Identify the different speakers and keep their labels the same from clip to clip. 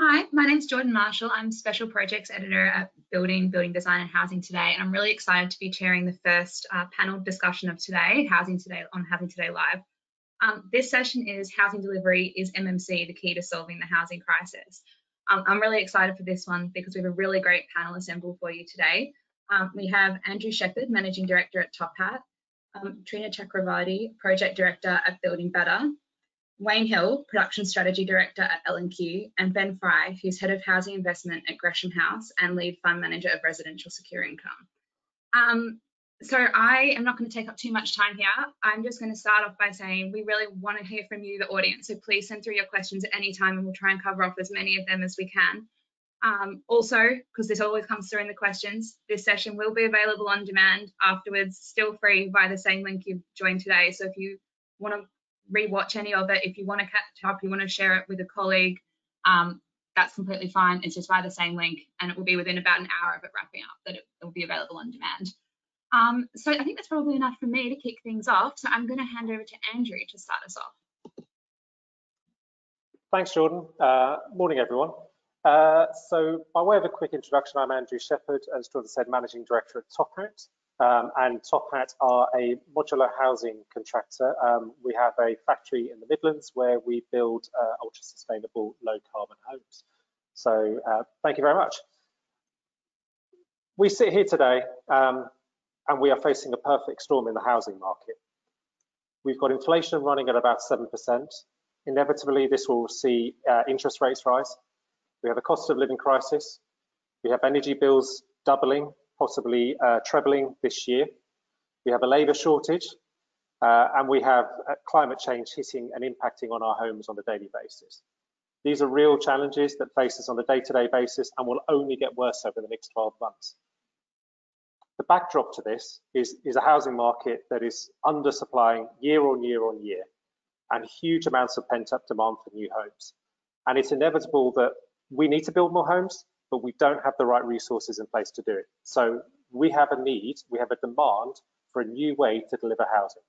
Speaker 1: Hi, my name's Jordan Marshall. I'm Special Projects Editor at Building Design and Housing Today, and I'm really excited to be chairing the first panel discussion of today, Housing Today Live. This session is Housing Delivery is MMC the key to solving the housing crisis. I'm really excited for this one because we have a really great panel assembled for you today. We have Andrew Shepherd, Managing Director at Top Hat, Trina Chakravarti, Project Director at Building Better, Wayne Hill, Production Strategy Director at L&Q, and Ben Fry, who's Head of Housing Investment at Gresham House and Lead Fund Manager of Residential Secure Income. So I am not going to take up too much time here. I'm just going to start off by saying we really want to hear from you, the audience, so please send through your questions at any time and we'll try and cover off as many of them as we can. Also, because this always comes through in the questions, this session will be available on demand afterwards, still free via the same link you've joined today. So if you want to rewatch any of it, if you want to catch up, you want to share it with a colleague, that's completely fine. It's just via the same link, and it will be within about an hour of it wrapping up that it will be available on demand. So I think that's probably enough for me to kick things off. So I'm going to hand over to Andrew to start us off.
Speaker 2: Thanks, Jordan. Morning, everyone. So by way of a quick introduction, I'm Andrew Shepherd, as Jordan said, Managing Director at Top Hat. And Top Hat are a modular housing contractor. We have a factory in the Midlands where we build ultra-sustainable, low-carbon homes. So thank you very much. We sit here today and we are facing a perfect storm in the housing market. We've got inflation running at about 7%. Inevitably, this will see interest rates rise. We have a cost of living crisis. We have energy bills doubling, possibly trebling this year. We have a labour shortage, and we have climate change hitting and impacting on our homes on a daily basis. These are real challenges that face us on a day-to-day basis and will only get worse over the next 12 months. The backdrop to this is a housing market that is undersupplying year on year, and huge amounts of pent-up demand for new homes. And it's inevitable that we need to build more homes, but we don't have the right resources in place to do it. So we have a need, we have a demand for a new way to deliver housing.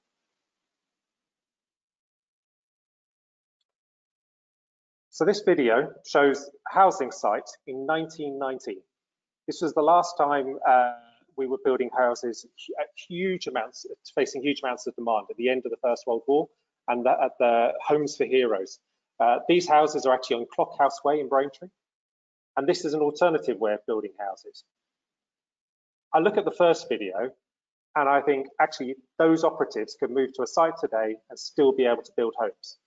Speaker 2: So this video shows housing sites in 1990. This was the last time we were building houses at facing huge amounts of demand at the end of the First World War and at the Homes for Heroes. These houses are actually on Clockhouse Way in Braintree. And this is an alternative way of building houses. I look at the first video and I think actually those operatives could move to a site today and still be able to build homes.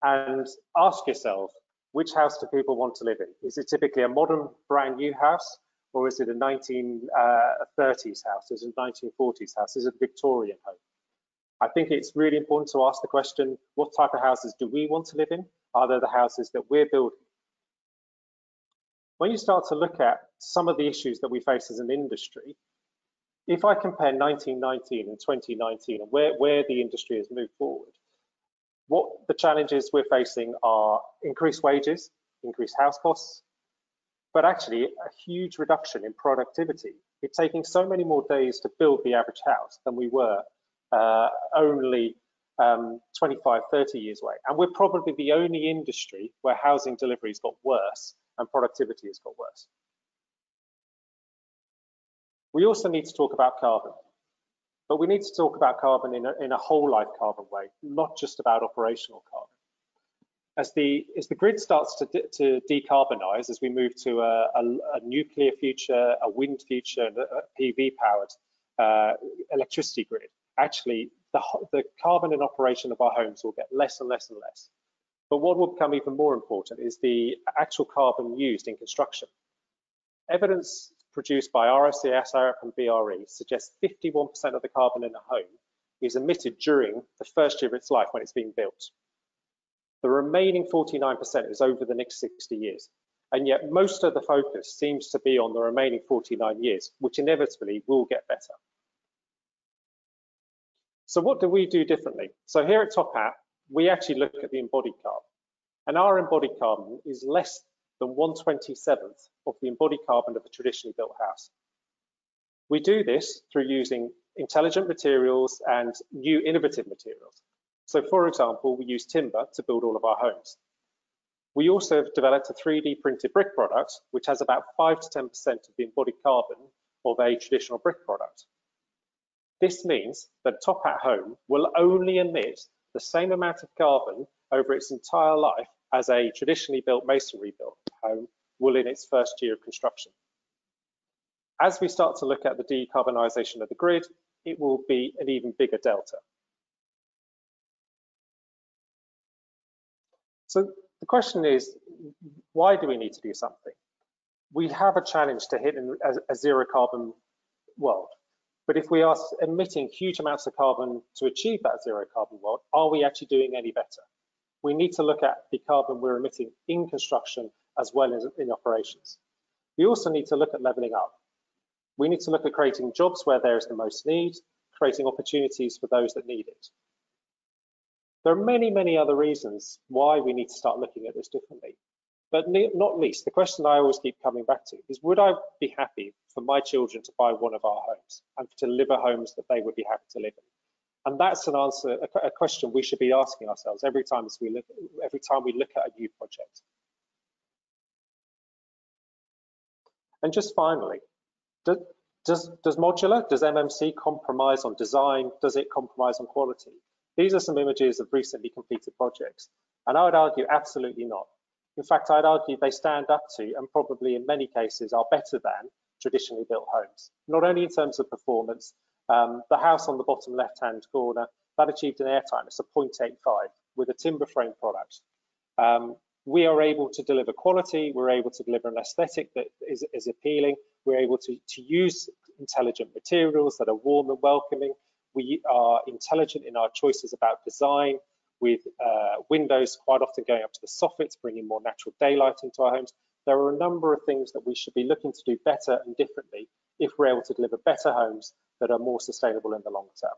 Speaker 2: And ask yourself, which house do people want to live in? Is it typically a modern brand new house, or is it a 1930s house? Is it a 1940s house? Is it a Victorian home? I think it's really important to ask the question, what type of houses do we want to live in? Are they the houses that we're building? When you start to look at some of the issues that we face as an industry, if I compare 1919 and 2019 and where the industry has moved forward, what the challenges we're facing are increased wages, increased house costs, but actually a huge reduction in productivity. It's taking so many more days to build the average house than we were only 25, 30 years away. And we're probably the only industry where housing delivery's got worse and productivity has got worse. We also need to talk about carbon, but we need to talk about carbon in a whole life carbon way, not just about operational carbon. As the grid starts to decarbonize, as we move to a nuclear future, a wind future, and a PV powered electricity grid, actually the carbon in operation of our homes will get less and less and less. But what will become even more important is the actual carbon used in construction. Evidence produced by RICS, ARIP and BRE suggests 51% of the carbon in a home is emitted during the first year of its life when it's being built. The remaining 49% is over the next 60 years. And yet most of the focus seems to be on the remaining 49 years, which inevitably will get better. So what do we do differently? So here at Top Hat, we actually look at the embodied carbon, and our embodied carbon is less than 1/27th of the embodied carbon of a traditionally built house. We do this through using intelligent materials and new innovative materials. So for example, we use timber to build all of our homes. We also have developed a 3D printed brick product, which has about 5 to 10% of the embodied carbon of a traditional brick product. This means that a top hat home will only emit the same amount of carbon over its entire life as a traditionally built masonry built home will in its first year of construction. As we start to look at the decarbonisation of the grid, it will be an even bigger delta. So the question is, why do we need to do something? We have a challenge to hit a zero carbon world. But if we are emitting huge amounts of carbon to achieve that zero carbon world, are we actually doing any better? We need to look at the carbon we're emitting in construction as well as in operations. We also need to look at levelling up. We need to look at creating jobs where there is the most need, creating opportunities for those that need it. There are many, many other reasons why we need to start looking at this differently. But not least, the question I always keep coming back to is, would I be happy for my children to buy one of our homes and to live at homes that they would be happy to live in? And that's an answer, a question we should be asking ourselves every time we look at a new project. And just finally, does modular, does MMC compromise on design? Does it compromise on quality? These are some images of recently completed projects, and I would argue absolutely not. In fact, I'd argue they stand up to, and probably in many cases are better than, traditionally built homes. Not only in terms of performance, the house on the bottom left-hand corner, that achieved an air tightness of 0.85 with a timber frame product. We are able to deliver quality, we're able to deliver an aesthetic that is appealing, we're able to use intelligent materials that are warm and welcoming, we are intelligent in our choices about design, with windows quite often going up to the soffits, bringing more natural daylight into our homes. There are a number of things that we should be looking to do better and differently if we're able to deliver better homes that are more sustainable in the long term.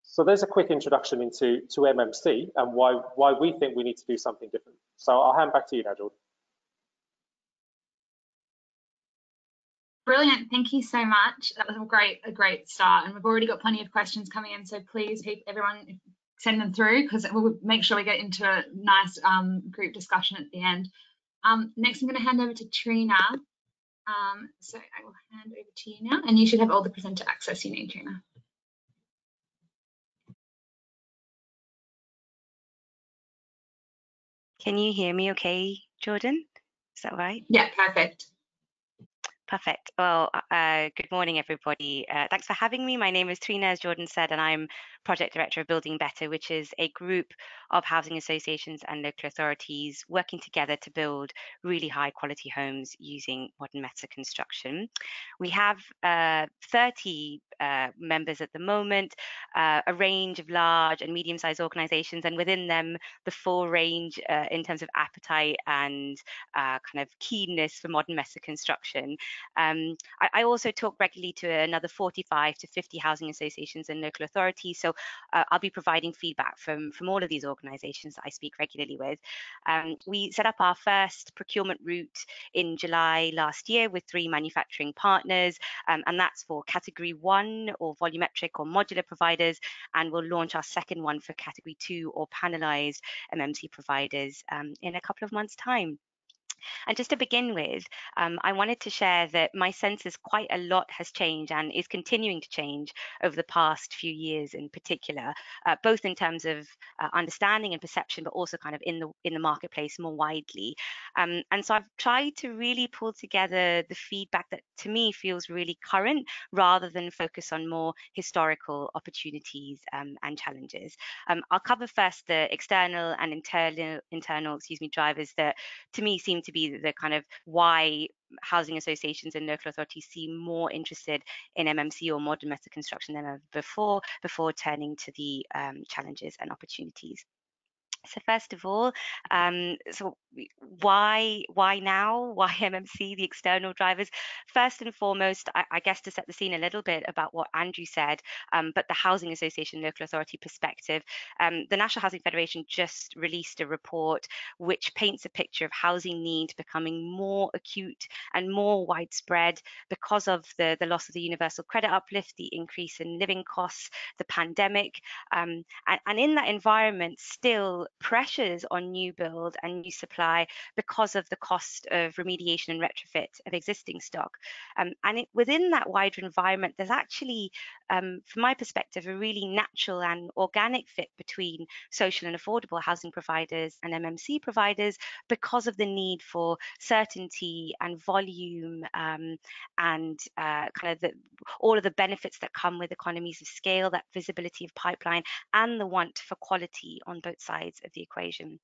Speaker 2: So there's a quick introduction into MMC and why we think we need to do something different. So I'll hand back to you now, Jordan.
Speaker 1: Brilliant, thank you so much. That was a great start, and we've already got plenty of questions coming in, so please everyone send them through, because we'll make sure we get into a nice group discussion at the end. Next, I'm going to hand over to Trina. So I will hand over to you now, and you should have all the presenter access you need, Trina.
Speaker 3: Can you hear me okay, Jordan? Is that right?
Speaker 1: Yeah, perfect.
Speaker 3: Perfect. Well, good morning, everybody. Thanks for having me. My name is Trina, as Jordan said, and I'm Project Director of Building Better, which is a group of housing associations and local authorities working together to build really high quality homes using modern method construction. We have 30 members at the moment, a range of large and medium-sized organizations, and within them, the full range in terms of appetite and kind of keenness for modern method construction. I also talk regularly to another 45 to 50 housing associations and local authorities, so I'll be providing feedback from all of these organisations that I speak regularly with. We set up our first procurement route in July last year with 3 manufacturing partners, and that's for category 1 or volumetric or modular providers, and we'll launch our second one for category 2 or panelised MMC providers in a couple of months' time. And just to begin with, I wanted to share that my sense is quite a lot has changed and is continuing to change over the past few years in particular, both in terms of understanding and perception, but also kind of in the marketplace more widely. And so I've tried to really pull together the feedback that to me feels really current, rather than focus on more historical opportunities and challenges. I'll cover first the external and internal drivers that to me seem to be the kind of why housing associations and local authorities seem more interested in MMC or modern method construction than ever before turning to the challenges and opportunities. So first of all, so why now? Why MMC, the external drivers? First and foremost, I guess to set the scene a little bit about what Andrew said, but the Housing Association Local Authority perspective. The National Housing Federation just released a report which paints a picture of housing need becoming more acute and more widespread because of the loss of the universal credit uplift, the increase in living costs, the pandemic, and in that environment still pressures on new build and new supply because of the cost of remediation and retrofit of existing stock. Within that wider environment, there's actually, from my perspective, a really natural and organic fit between social and affordable housing providers and MMC providers because of the need for certainty and volume and kind of all of the benefits that come with economies of scale, that visibility of pipeline, and the want for quality on both sides of the equation.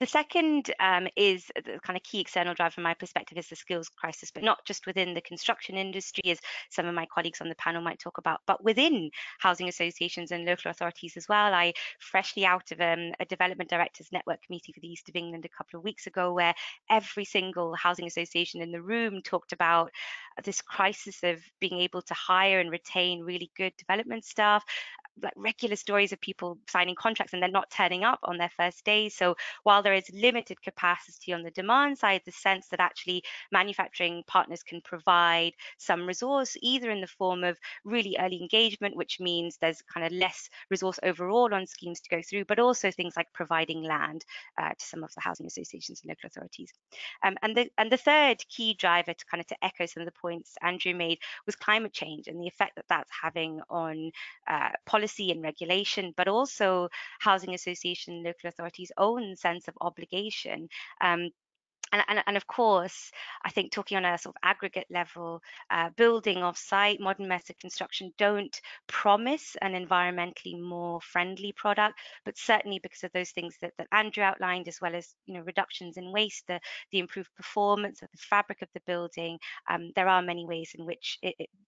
Speaker 3: The second is the kind of key external driver from my perspective is the skills crisis, but not just within the construction industry, as some of my colleagues on the panel might talk about, but within housing associations and local authorities as well. I freshly out of a development directors network meeting for the East of England a couple of weeks ago, where every single housing association in the room talked about this crisis of being able to hire and retain really good development staff, like regular stories of people signing contracts and then not turning up on their first day. So while there is limited capacity on the demand side, the sense that actually manufacturing partners can provide some resource, either in the form of really early engagement, which means there's kind of less resource overall on schemes to go through, but also things like providing land to some of the housing associations and local authorities. And the third key driver to kind of to echo some of the points Andrew made was climate change and the effect that that's having on policy and regulation, but also housing association, local authorities' own sense of obligation. And of course, I think talking on a sort of aggregate level, building off-site, modern method construction don't promise an environmentally more friendly product, but certainly because of those things that Andrew outlined, as well as reductions in waste, the improved performance of the fabric of the building, there are many ways in which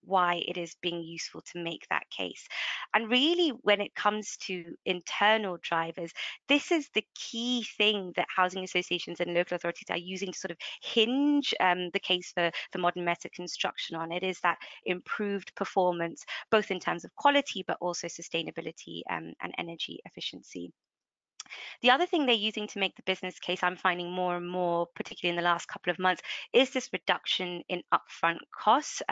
Speaker 3: why it is being useful to make that case. And really, when it comes to internal drivers, this is the key thing that housing associations and local authorities are using to sort of hinge the case for modern method construction on. It is that improved performance, both in terms of quality, but also sustainability and energy efficiency. The other thing they're using to make the business case, I'm finding more and more, particularly in the last couple of months, is this reduction in upfront costs.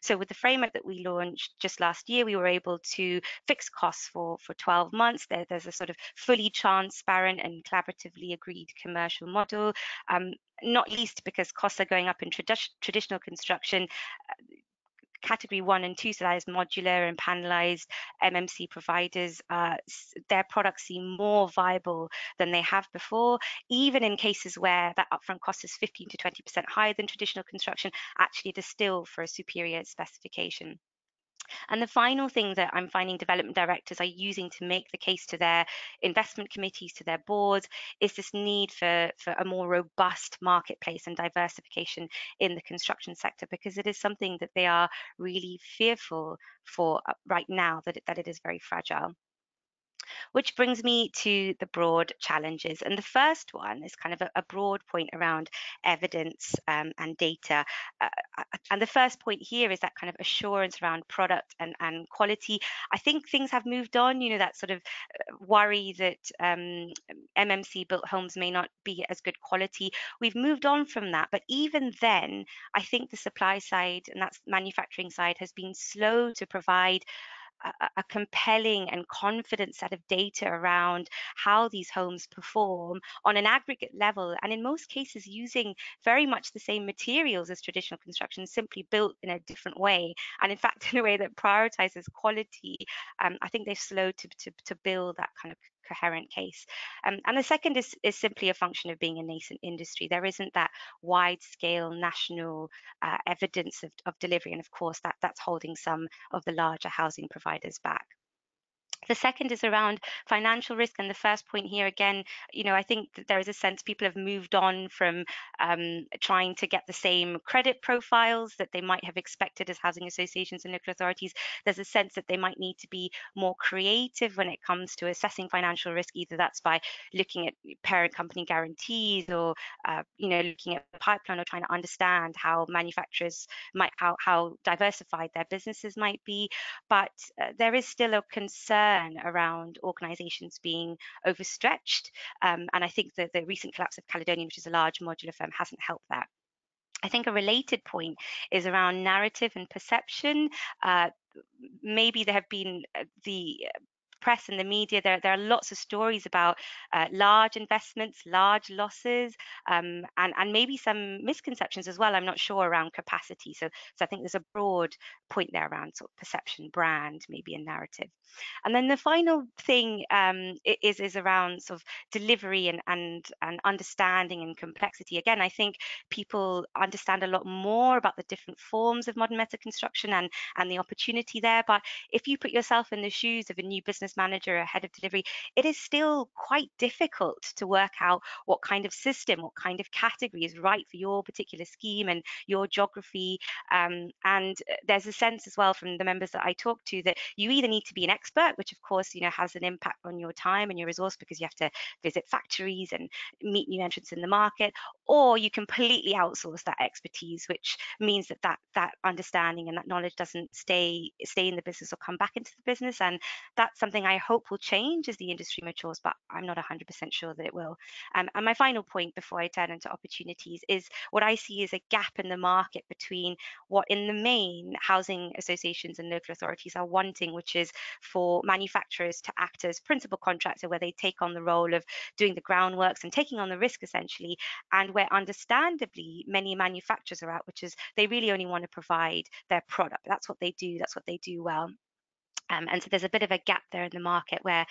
Speaker 3: So with the framework that we launched just last year, we were able to fix costs for 12 months. There's a sort of fully transparent and collaboratively agreed commercial model, not least because costs are going up in traditional construction. Category 1 and 2, so that is modular and panelized MMC providers, their products seem more viable than they have before, even in cases where that upfront cost is 15 to 20% higher than traditional construction. Actually, it is still for a superior specification. And the final thing that I'm finding development directors are using to make the case to their investment committees, to their boards, is this need for a more robust marketplace and diversification in the construction sector, because it is something that they are really fearful for right now, that it is very fragile. Which brings me to the broad challenges. And the first one is kind of a broad point around evidence and data. And the first point here is that kind of assurance around product and quality. I think things have moved on, that sort of worry that MMC built homes may not be as good quality. We've moved on from that. But even then, I think the supply side, and that's manufacturing side, has been slow to provide a compelling and confident set of data around how these homes perform on an aggregate level, and in most cases using very much the same materials as traditional construction, simply built in a different way, and in fact in a way that prioritizes quality. I think they're slow to build that kind of coherent case. And the second is simply a function of being a nascent industry. There isn't that wide scale national evidence of delivery, and of course that's holding some of the larger housing providers back. The second is around financial risk, and the first point here again, I think that there is a sense people have moved on from trying to get the same credit profiles that they might have expected as housing associations and local authorities. There's a sense that they might need to be more creative when it comes to assessing financial risk, either that's by looking at parent company guarantees or looking at the pipeline, or trying to understand how manufacturers might, how diversified their businesses might be. But there is still a concern around organizations being overstretched, and I think that the recent collapse of Caledonian, which is a large modular firm, hasn't helped that. I think a related point is around narrative and perception. Maybe there have been the press and the media, there are lots of stories about large investments, large losses, and maybe some misconceptions as well. I'm not sure around capacity. So I think there's a broad point there around sort of perception, brand, maybe a narrative. And then the final thing is around sort of delivery and understanding and complexity. Again, I think people understand a lot more about the different forms of modern meta construction and the opportunity there. But if you put yourself in the shoes of a new business manager or head of delivery, it is still quite difficult to work out what kind of system, what kind of category is right for your particular scheme and your geography. And there's a sense as well from the members that I talk to that you either need to be an expert, which of course, you know, has an impact on your time and your resource because you have to visit factories and meet new entrants in the market, or you completely outsource that expertise, which means that understanding and that knowledge doesn't stay in the business or come back into the business. And that's something I hope will change as the industry matures, but I'm not 100% sure that it will. And my final point before I turn into opportunities is what I see is a gap in the market between what in the main housing associations and local authorities are wanting, which is for manufacturers to act as principal contractor, where they take on the role of doing the groundworks and taking on the risk essentially, and where understandably many manufacturers are at, which is they really only want to provide their product. That's what they do well. And so there's a bit of a gap there in the market where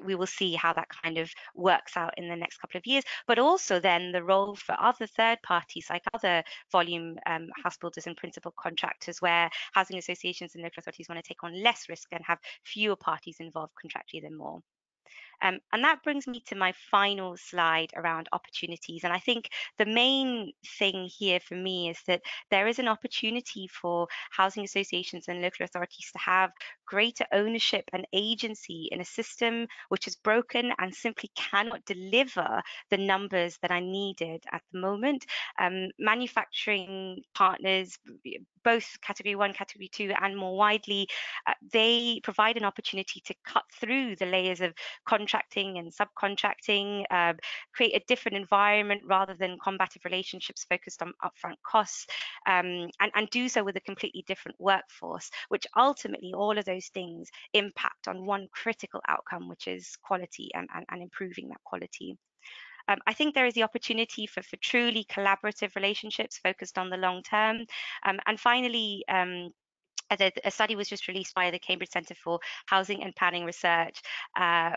Speaker 3: we will see how that kind of works out in the next couple of years, but also then the role for other third parties like other volume house builders and principal contractors, where housing associations and local authorities want to take on less risk and have fewer parties involved contractually than more. And that brings me to my final slide around opportunities. And I think the main thing here for me is that there is an opportunity for housing associations and local authorities to have greater ownership and agency in a system which is broken and simply cannot deliver the numbers that are needed at the moment. Manufacturing partners, both category 1, category 2, and more widely, they provide an opportunity to cut through the layers of contracting and subcontracting, create a different environment rather than combative relationships focused on upfront costs, and do so with a completely different workforce, which ultimately all of those things impact on one critical outcome, which is quality and improving that quality. I think there is the opportunity for truly collaborative relationships focused on the long term. And finally, a study was just released by the Cambridge Centre for Housing and Planning Research,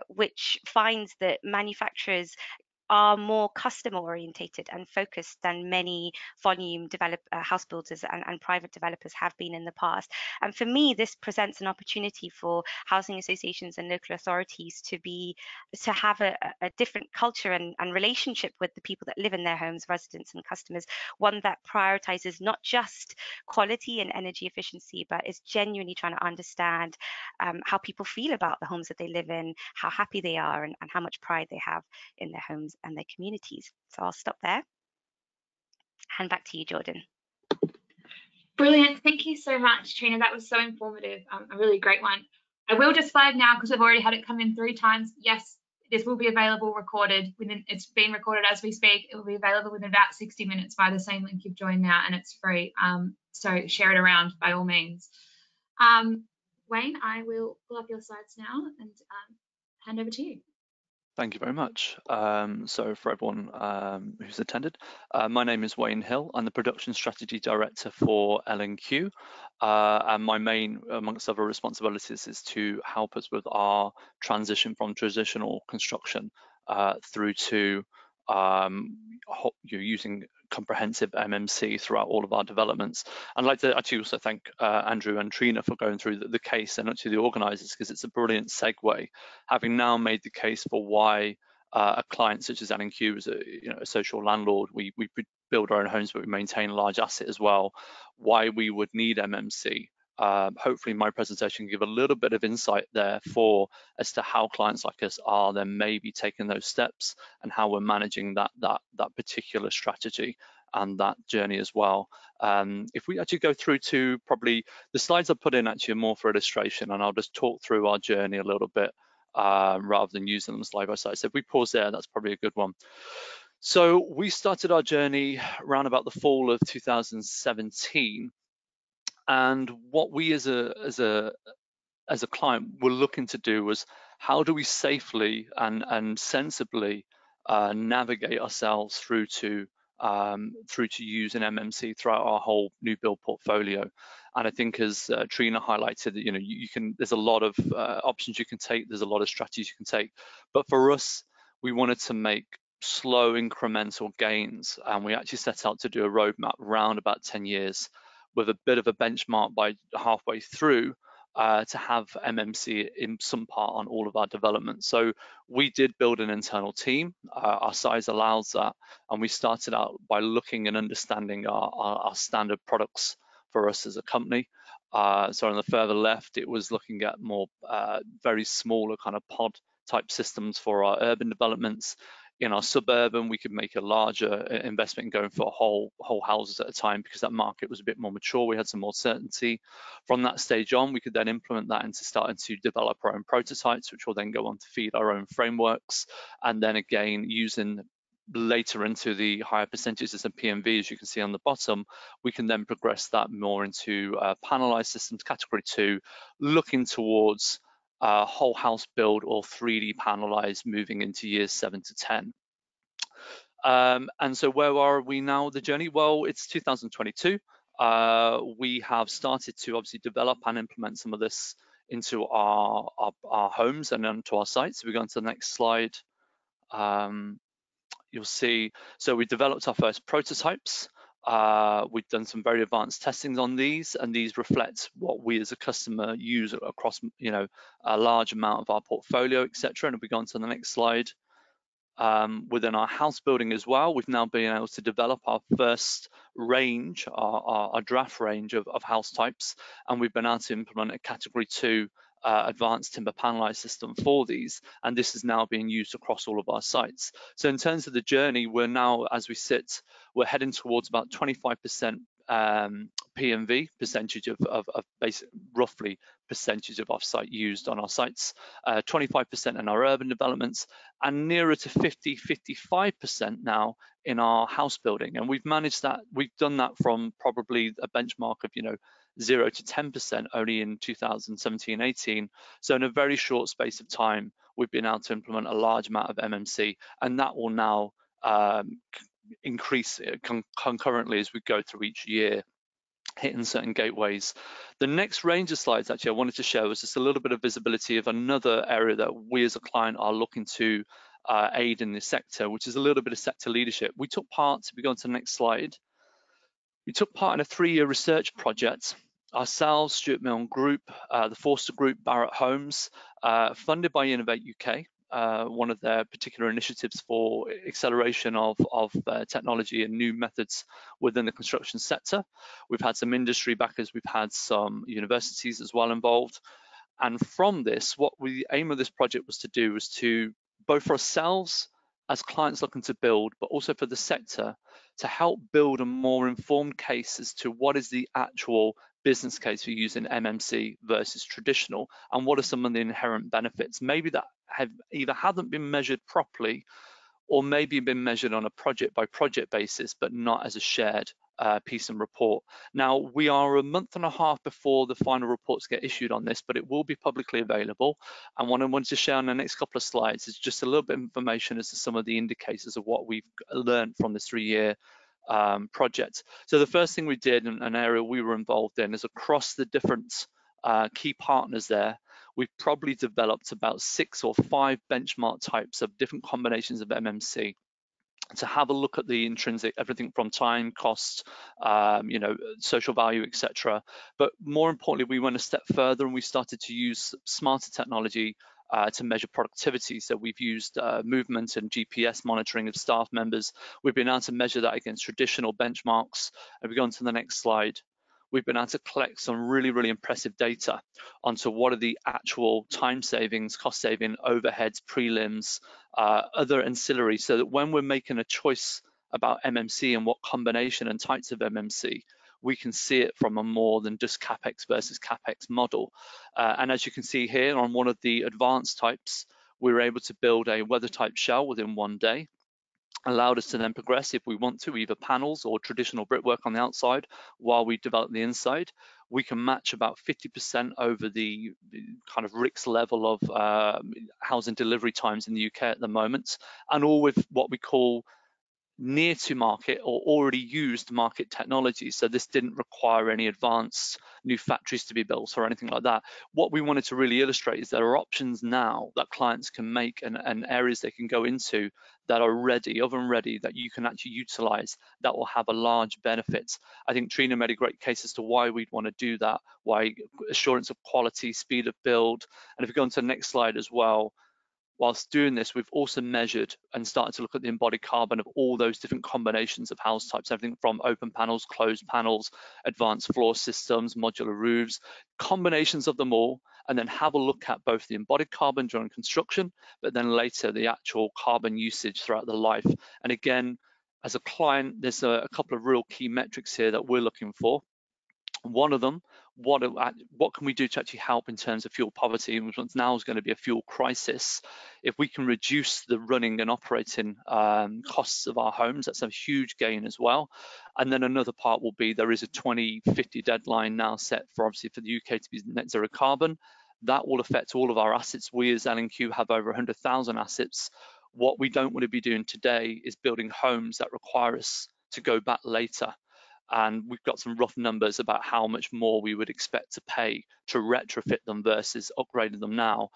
Speaker 3: which finds that manufacturers are more customer orientated and focused than many volume house builders and private developers have been in the past. And for me, this presents an opportunity for housing associations and local authorities to have a different culture and relationship with the people that live in their homes, residents and customers, one that prioritizes not just quality and energy efficiency, but is genuinely trying to understand how people feel about the homes that they live in, how happy they are, and how much pride they have in their homes and their communities. So I'll stop there. Hand back to you, Jordan.
Speaker 1: Brilliant. Thank you so much, Trina. That was so informative. A really great one. I will just flag now, because I've already had it come in 3 times. Yes, this will be available recorded. It's being recorded as we speak. It will be available within about 60 minutes via the same link you've joined now, and it's free. So share it around by all means. Wayne, I will pull up your slides now and hand over to you.
Speaker 4: Thank you very much. So for everyone who's attended, my name is Wayne Hill. I'm the Production Strategy Director for L&Q, and my main, amongst other responsibilities, is to help us with our transition from traditional construction through to using comprehensive MMC throughout all of our developments. I'd like to actually also thank Andrew and Trina for going through the case, and actually the organisers, because it's a brilliant segue, having now made the case for why a client such as L&Q is a social landlord. We build our own homes, but we maintain a large asset as well. Why we would need MMC. Hopefully my presentation can give a little bit of insight there as to how clients like us are then maybe taking those steps and how we're managing that particular strategy and that journey as well. If we actually go through to probably the slides I put in actually are more for illustration, and I'll just talk through our journey a little bit rather than using them slide by slide. So if we pause there, that's probably a good one. So we started our journey around about the fall of 2017. And what we as a as a client were looking to do was, how do we safely and sensibly navigate ourselves through to using MMC throughout our whole new build portfolio. And I think, as Trina highlighted, you know, there's a lot of options you can take, there's a lot of strategies you can take, but for us, we wanted to make slow incremental gains, and we actually set out to do a roadmap around about 10 years with a bit of a benchmark by halfway through to have MMC in some part on all of our developments. So we did build an internal team, our size allows that, and we started out by looking and understanding our standard products for us as a company. So on the further left, it was looking at more very smaller kind of pod type systems for our urban developments. In our suburban, we could make a larger investment going for whole houses at a time, because that market was a bit more mature. We had some more certainty. From that stage on, we could then implement that into starting to develop our own prototypes, which will then go on to feed our own frameworks. And then again, using later into the higher percentages of PMV, as you can see on the bottom, we can then progress that more into panelized systems, category 2, looking towards whole house build or 3D panelized moving into years 7 to 10. And so where are we now with the journey? Well, it's 2022. We have started to obviously develop and implement some of this into our homes and onto our sites. So we go on to the next slide. You'll see, so we developed our first prototypes. We've done some very advanced testings on these, and these reflect what we as a customer use across, you know, a large amount of our portfolio, etc. And if we go on to the next slide, within our house building as well, we've now been able to develop our first range, our draft range of house types, and we've been able to implement a category 2 advanced timber panelized system for these, and this is now being used across all of our sites. So in terms of the journey, we're now, as we sit, we're heading towards about 25% PMV, percentage of basic, roughly percentage of off-site used on our sites, 25% in our urban developments, and nearer to 50-55% now in our house building. And we've managed that, we've done that from probably a benchmark of, you know, 0 to 10% only in 2017-18. So in a very short space of time, we've been able to implement a large amount of MMC, and that will now increase concurrently as we go through each year, hitting certain gateways. The next range of slides actually I wanted to show is just a little bit of visibility of another area that we as a client are looking to aid in this sector, which is a little bit of sector leadership. We took part, if we go on to the next slide, we took part in a 3-year research project, ourselves, Stuart Milne Group, the Forster Group, Barratt Homes, funded by Innovate UK, one of their particular initiatives for acceleration of technology and new methods within the construction sector. We've had some industry backers, we've had some universities as well involved. And from this, what the aim of this project was to do was to, both for ourselves as clients looking to build, but also for the sector, to help build a more informed case as to what is the actual business case for using MMC versus traditional, and what are some of the inherent benefits, maybe that have either haven't been measured properly, or maybe been measured on a project by project basis, but not as a shared piece and report. Now, we are a month and a half before the final reports get issued on this, but it will be publicly available. And what I wanted to share on the next couple of slides is just a little bit of information as to some of the indicators of what we've learned from this 3-year project. So the first thing we did, and an area we were involved in, is across the different key partners there, we've probably developed about 6 or 5 benchmark types of different combinations of MMC to have a look at the intrinsic, everything from time, cost, you know, social value, etc. But more importantly, we went a step further and we started to use smarter technology to measure productivity. So we've used movement and GPS monitoring of staff members. We've been able to measure that against traditional benchmarks. If we go on to the next slide, we've been able to collect some really, really impressive data onto what are the actual time savings, cost saving, overheads, prelims, other ancillary, so that when we're making a choice about MMC and what combination and types of MMC, we can see it from a more than just CapEx versus CapEx model. And as you can see here on one of the advanced types, we were able to build a weather type shell within 1 day. allowed us to then progress, if we want to, either panels or traditional brickwork on the outside while we develop the inside. We can match about 50% over the kind of RICS level of housing delivery times in the UK at the moment, and all with what we call near to market or already used market technology. So this didn't require any advanced new factories to be built or anything like that. What we wanted to really illustrate is there are options now that clients can make and areas they can go into that are ready, oven ready, that you can actually utilize, that will have a large benefit. I think Trina made a great case as to why we'd want to do that, why assurance of quality, speed of build. And if we go on to the next slide as well, whilst doing this, we've also measured and started to look at the embodied carbon of all those different combinations of house types, everything from open panels, closed panels, advanced floor systems, modular roofs, combinations of them all, and then have a look at both the embodied carbon during construction, but then later the actual carbon usage throughout the life. And again, as a client, there's a couple of real key metrics here that we're looking for. One of them, what can we do to actually help in terms of fuel poverty, which now is going to be a fuel crisis? If we can reduce the running and operating costs of our homes, that's a huge gain as well. And then another part will be there is a 2050 deadline now set for obviously for the UK to be net zero carbon. That will affect all of our assets. We as L&Q have over 100,000 assets. What we don't want to be doing today is building homes that require us to go back later. And we've got some rough numbers about how much more we would expect to pay to retrofit them versus upgrading them now.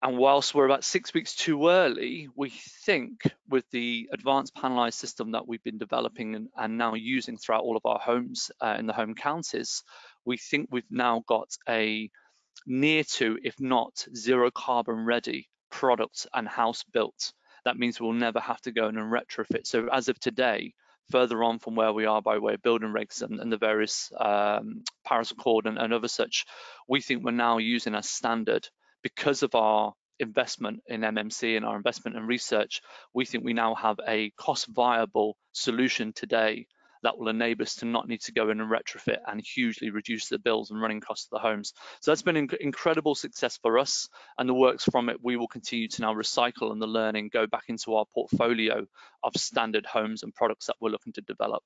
Speaker 4: And whilst we're about 6 weeks too early, we think with the advanced panelized system that we've been developing and now using throughout all of our homes in the home counties, we think we've now got a near to, if not zero carbon ready product and house built. That means we'll never have to go in and retrofit. So as of today, further on from where we are by way of building regs and the various Paris Accord and other such, we think we're now using as standard because of our investment in MMC and our investment in research. We think we now have a cost viable solution today that will enable us to not need to go in and retrofit and hugely reduce the bills and running costs of the homes. So that's been an incredible success for us, and the works from it we will continue to now recycle, and the learning go back into our portfolio of standard homes and products that we're looking to develop.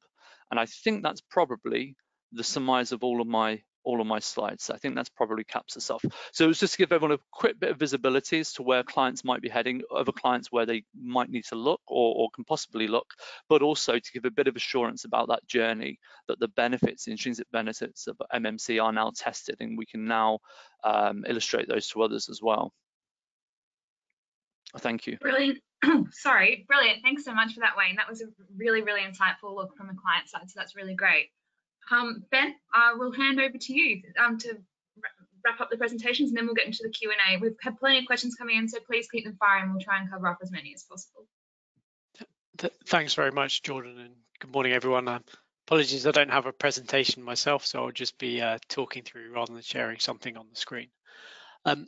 Speaker 4: And I think that's probably the surmise of all of my slides. I think that's probably caps us off. So it was just to give everyone a quick bit of visibility as to where clients might be heading, other clients where they might need to look or can possibly look, but also to give a bit of assurance about that journey, that the benefits, the intrinsic benefits of MMC are now tested, and we can now illustrate those to others as well. Thank you.
Speaker 1: Brilliant. Sorry, brilliant. Thanks so much for that, Wayne. That was a really, really insightful look from a client side, so that's really great. Ben, I will hand over to you to wrap up the presentations, and then we'll get into the Q&A. We've had plenty of questions coming in, so please keep them firing. We'll try and cover up as many as possible.
Speaker 5: Thanks very much, Jordan, and good morning, everyone. Apologies, I don't have a presentation myself, so I'll just be talking through rather than sharing something on the screen.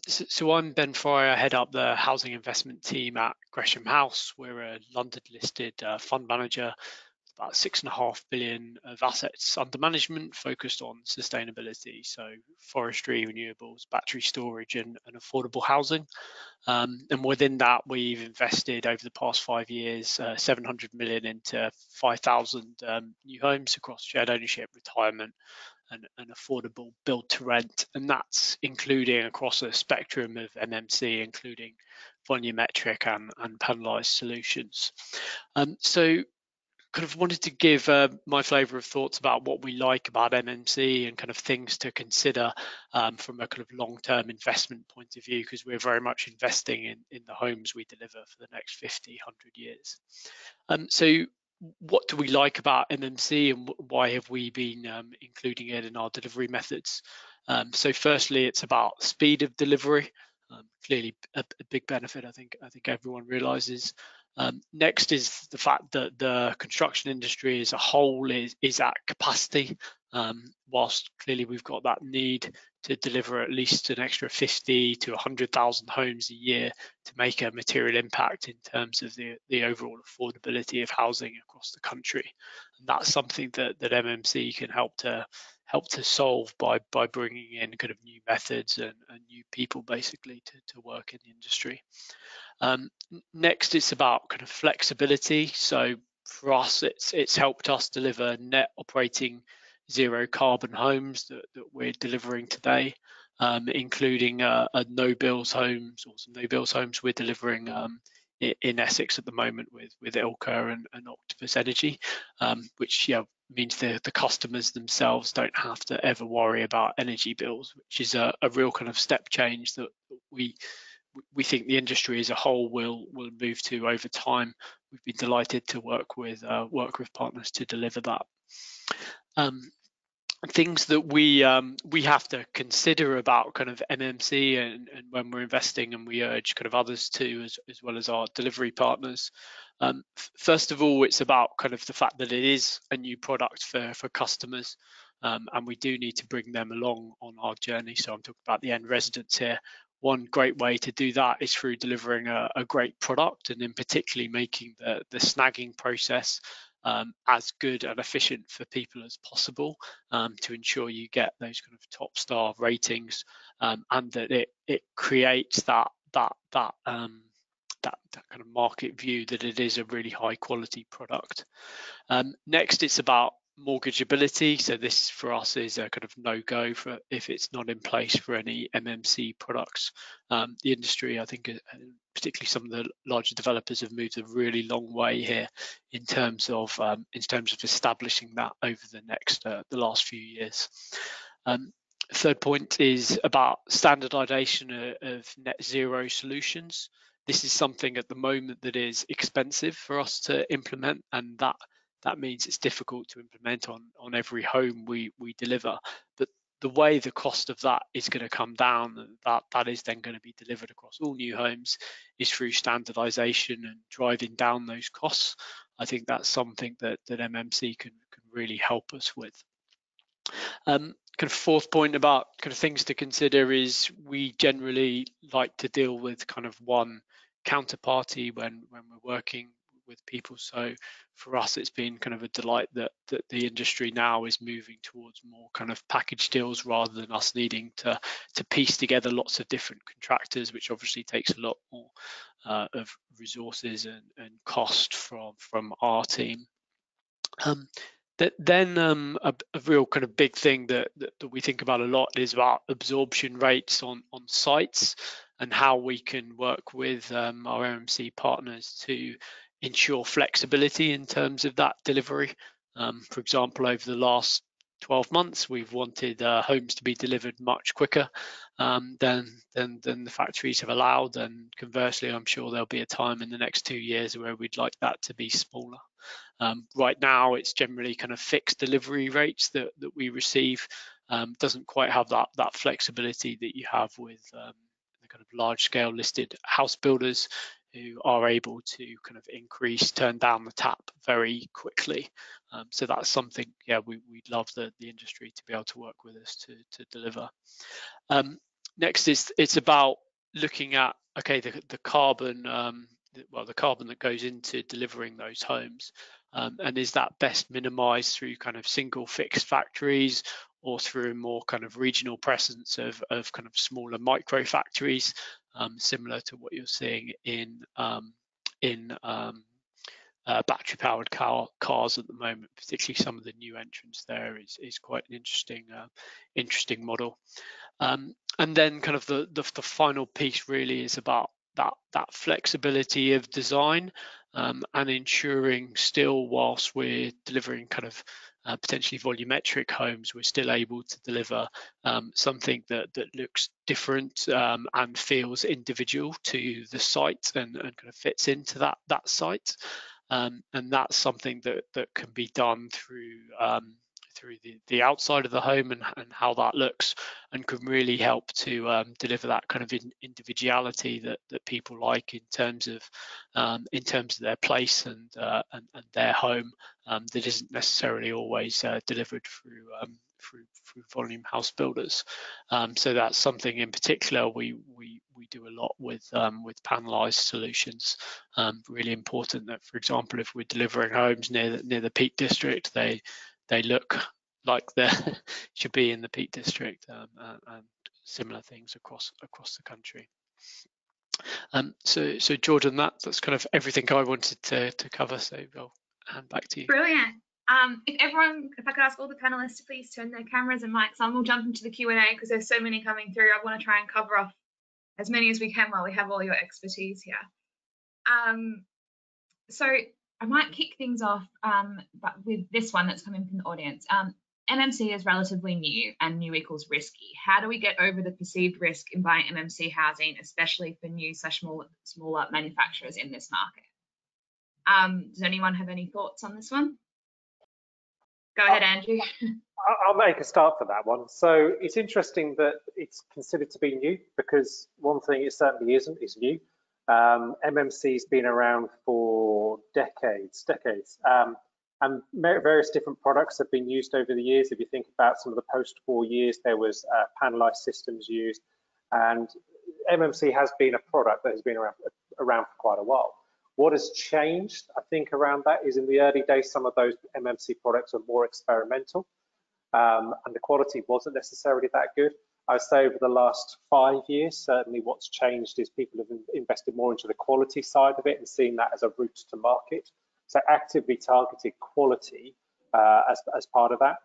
Speaker 5: So I'm Ben Fryer, I head up the housing investment team at Gresham House. We're a London-listed fund manager, about 6.5 billion of assets under management focused on sustainability, so forestry, renewables, battery storage, and affordable housing. And within that, we've invested over the past 5 years 700 million into 5,000 new homes across shared ownership, retirement, and affordable build to rent, and that's including across a spectrum of MMC, including volumetric and panelized solutions. So kind of wanted to give my flavour of thoughts about what we like about MMC and kind of things to consider from a kind of long-term investment point of view, because we're very much investing in the homes we deliver for the next 50, 100 years. So what do we like about MMC, and why have we been including it in our delivery methods? So firstly, it's about speed of delivery. Clearly a big benefit, I think everyone realizes. Next is the fact that the construction industry as a whole is at capacity, whilst clearly we've got that need to deliver at least an extra 50 to 100,000 homes a year to make a material impact in terms of the overall affordability of housing across the country. And that's something that MMC can help help to solve by bringing in kind of new methods and new people basically to work in the industry. Next, it's about kind of flexibility. So for us, it's helped us deliver net operating zero carbon homes that we're delivering today, including a no bills homes, or some no bills homes we're delivering in Essex at the moment with Ilka and Octopus Energy, which means the customers themselves don't have to ever worry about energy bills, which is a real kind of step change that we think the industry as a whole will move to over time. We've been delighted to work with partners to deliver that. Things that we have to consider about kind of MMC and when we're investing, and we urge kind of others to, as well as our delivery partners. First of all, it's about kind of the fact that it is a new product for customers, and we do need to bring them along on our journey. So I'm talking about the end residents here. One great way to do that is through delivering a great product, and in particularly making the snagging process as good and efficient for people as possible, to ensure you get those kind of top star ratings, and that it creates that kind of market view that it is a really high quality product. Next, it's about mortgageability. So this for us is a kind of no-go for if it's not in place for any MMC products. The industry, I think, particularly some of the larger developers, have moved a really long way here in terms of establishing that over the last few years. Third point is about standardization of net zero solutions. This is something at the moment that is expensive for us to implement, and that means it's difficult to implement on every home we deliver. But the way the cost of that is going to come down, and that is then going to be delivered across all new homes, is through standardization and driving down those costs. I think that's something that MMC can really help us with. Kind of fourth point about kind of things to consider is we generally like to deal with kind of one counterparty when we're working with people. So for us, it's been kind of a delight that the industry now is moving towards more kind of package deals, rather than us needing to piece together lots of different contractors, which obviously takes a lot more of resources and cost from our team. Then a real kind of big thing that we think about a lot is about absorption rates on sites, and how we can work with our MMC partners to ensure flexibility in terms of that delivery. For example, over the last 12 months, we've wanted homes to be delivered much quicker than the factories have allowed, and conversely, I'm sure there'll be a time in the next 2 years where we'd like that to be smaller. Right now, it's generally kind of fixed delivery rates that we receive. Doesn't quite have that flexibility that you have with the kind of large scale listed house builders, who are able to kind of turn down the tap very quickly. So that's something, we'd love the industry to be able to work with us to deliver. Next it's about looking at, okay, the carbon, the carbon that goes into delivering those homes, and is that best minimized through kind of single fixed factories, or through a more kind of regional presence of kind of smaller micro factories, similar to what you're seeing in battery powered cars at the moment. Particularly some of the new entrants there is quite an interesting model. And then kind of the final piece really is about that flexibility of design, and ensuring still, whilst we're delivering kind of potentially volumetric homes, we're still able to deliver something that looks different and feels individual to the site, and kind of fits into that site. And that's something that can be done through the outside of the home and how that looks, and can really help to deliver that kind of individuality that people like in terms of their place and their home, that isn't necessarily always delivered through volume house builders. So that's something in particular we do a lot with panelized solutions. Really important that, for example, if we're delivering homes near the Peak District, they look like there should be in the Peak District, and similar things across the country. So Jordan, that's kind of everything I wanted to cover. So I'll hand back to you.
Speaker 1: Brilliant. If I could ask all the panelists to please turn their cameras and mics on, we'll jump into the Q&A because there's so many coming through. I want to try and cover off as many as we can while we have all your expertise here. So I might kick things off but with this one that's coming from the audience. MMC is relatively new and new equals risky. How do we get over the perceived risk in buying MMC housing, especially for new / smaller manufacturers in this market? Does anyone have any thoughts on this one? Go ahead, Andrew.
Speaker 2: I'll make a start for that one. So it's interesting that it's considered to be new, because one thing it certainly isn't is new. MMC's been around for decades, and various different products have been used over the years. If you think about some of the post-war years, there was panelized systems used, and MMC has been a product that has been around for quite a while. What has changed, I think, around that is in the early days, some of those MMC products were more experimental, and the quality wasn't necessarily that good. I would say over the last 5 years, certainly what's changed is people have invested more into the quality side of it and seen that as a route to market. So actively targeted quality as part of that.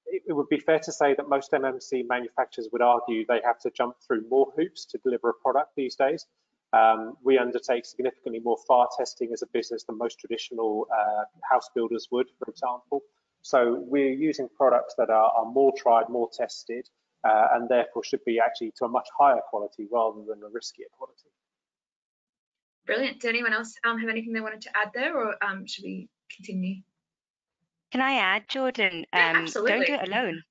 Speaker 2: It would be fair to say that most MMC manufacturers would argue they have to jump through more hoops to deliver a product these days. We undertake significantly more fire testing as a business than most traditional house builders would, for example. So we're using products that are more tried, more tested, and therefore should be actually to a much higher quality rather than a riskier quality.
Speaker 1: Brilliant. Did anyone else have anything they wanted to add there, or should we continue?
Speaker 3: Can I add, Jordan?
Speaker 1: Yeah, absolutely.
Speaker 3: Don't do it alone.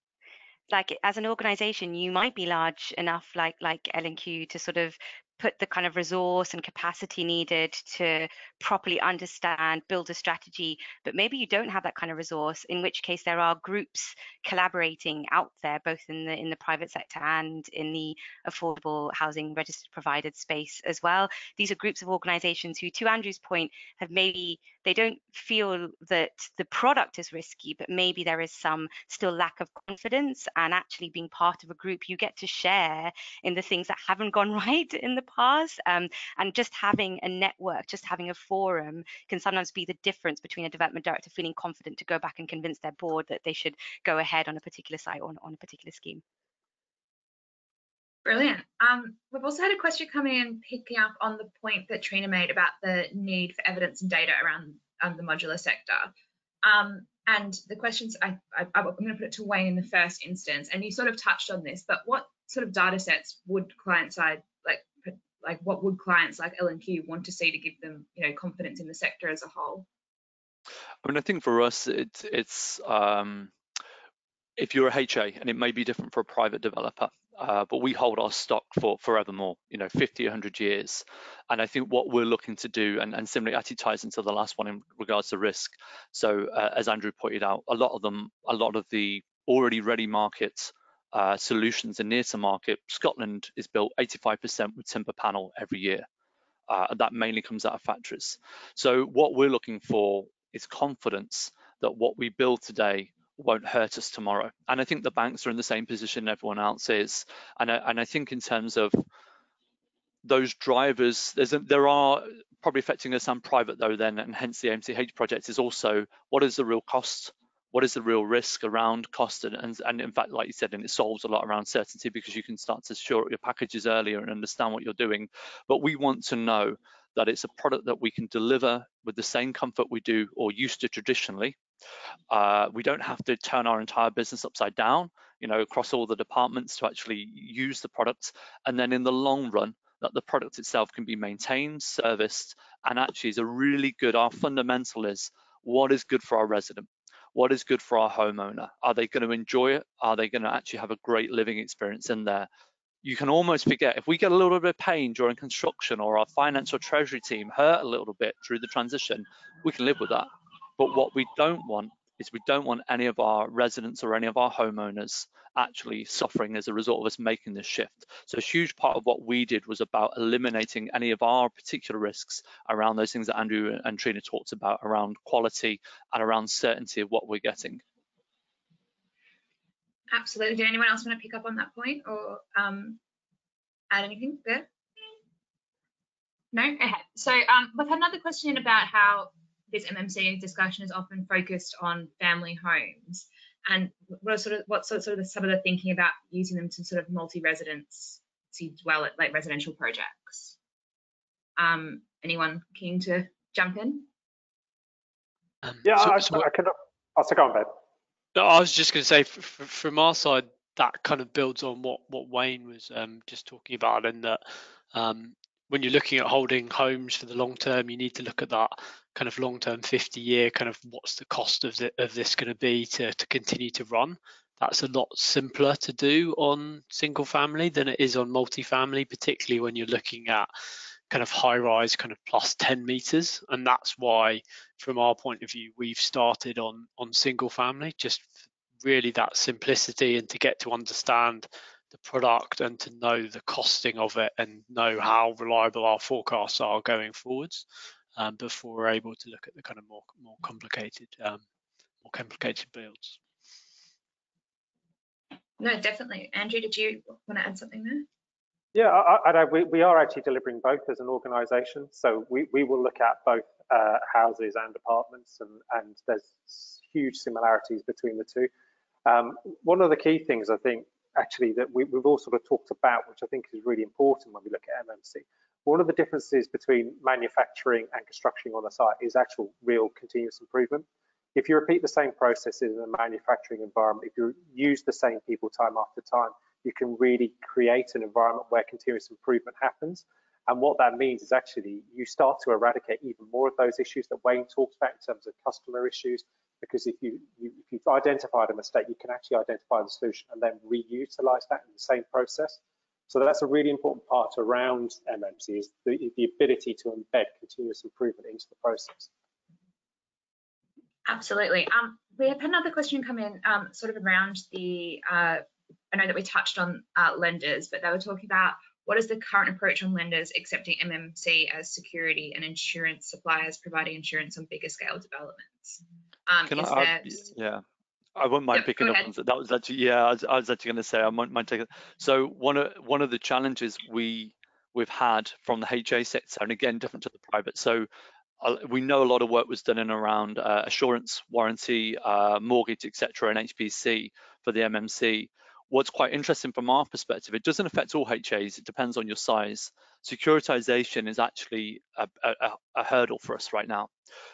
Speaker 3: Like, as an organization, you might be large enough, like L&Q, to sort of put the kind of resource and capacity needed to properly understand, build a strategy, but maybe you don't have that kind of resource, in which case there are groups collaborating out there, both in the private sector and in the affordable housing registered provided space as well. These are groups of organizations who, to Andrew's point, have maybe, they don't feel that the product is risky, but maybe there is some still lack of confidence, and actually being part of a group, you get to share in the things that haven't gone right in the past, and just having a network, just having a forum can sometimes be the difference between a development director feeling confident to go back and convince their board that they should go ahead on a particular site or on a particular scheme.
Speaker 1: Brilliant. We've also had a question coming in picking up on the point that Trina made about the need for evidence and data around the modular sector. And the questions, I'm going to put it to Wayne in the first instance, and you sort of touched on this, but what sort of data sets would client side, like what would clients like L&Q want to see to give them, confidence in the sector as a whole?
Speaker 4: I mean, I think for us, it's if you're a HA, and it may be different for a private developer, but we hold our stock for forevermore, 50, 100 years. And I think what we're looking to do, and similarly, actually ties into the last one in regards to risk. So as Andrew pointed out, a lot of the already ready markets solutions are near to market. Scotland is built 85% with timber panel every year. That mainly comes out of factories. So what we're looking for is confidence that what we build today won't hurt us tomorrow. And I think the banks are in the same position everyone else is. And I think in terms of those drivers, there are probably affecting us some private though then, and hence the MCH project is also, what is the real cost? What is the real risk around cost? And in fact, like you said, and it solves a lot around certainty, because you can start to shore up your packages earlier and understand what you're doing. But we want to know that it's a product that we can deliver with the same comfort we do or used to traditionally. We don't have to turn our entire business upside down, across all the departments to actually use the products. And then in the long run, that the product itself can be maintained, serviced, and actually is a really good, our fundamental is what is good for our resident? What is good for our homeowner? Are they going to enjoy it? Are they going to actually have a great living experience in there? You can almost forget, if we get a little bit of pain during construction, or our finance or treasury team hurt a little bit through the transition, we can live with that. But what we don't want is we don't want any of our residents or any of our homeowners actually suffering as a result of us making this shift. So a huge part of what we did was about eliminating any of our particular risks around those things that Andrew and Trina talked about, around quality and around certainty of what we're getting.
Speaker 1: Absolutely. Did anyone else want to pick up on that point or add anything there? No? Okay. So we've had another question about how this MMC discussion is often focused on family homes, and what's some of the thinking about using them to sort of multi-residency dwell at like residential projects. Anyone keen to jump in?
Speaker 2: Yeah, I'll go on, Ben.
Speaker 5: No, I was just going to say, from our side, that kind of builds on what Wayne was just talking about, and that when you're looking at holding homes for the long term, you need to look at that kind of long term 50-year kind of what's the cost of this going to be to continue to run. That's a lot simpler to do on single family than it is on multifamily, particularly when you're looking at kind of high rise, kind of plus 10 meters. And that's why, from our point of view, we've started on single family, just really that simplicity, and to get to understand the product and to know the costing of it and know how reliable our forecasts are going forwards before we're able to look at the kind of more complicated builds.
Speaker 1: No, definitely. Andrew, did you want to add something there?
Speaker 2: Yeah, we are actually delivering both as an organisation. So we will look at both houses and apartments, and there's huge similarities between the two. One of the key things I think actually that we've all sort of talked about, which I think is really important when we look at MMC, one of the differences between manufacturing and construction on a site is actual real continuous improvement. If you repeat the same processes in a manufacturing environment, if you use the same people time after time, you can really create an environment where continuous improvement happens. And what that means is actually you start to eradicate even more of those issues that Wayne talks about in terms of customer issues, because if you've identified a mistake, you can actually identify the solution and then reutilize that in the same process. So that's a really important part around MMC, is the ability to embed continuous improvement into the process.
Speaker 1: Absolutely. We have had another question come in sort of around the, I know that we touched on lenders, but they were talking about what is the current approach on lenders accepting MMC as security and insurance suppliers providing insurance on bigger scale developments?
Speaker 4: I wouldn't mind picking up on that. That was actually, I was actually going to say I might take it. So one of the challenges we've had from the HA sector, and again different to the private. So we know a lot of work was done in around assurance, warranty, mortgage, etc., and HPC for the MMC. What's quite interesting from our perspective, it doesn't affect all HAs, it depends on your size. Securitization is actually a hurdle for us right now.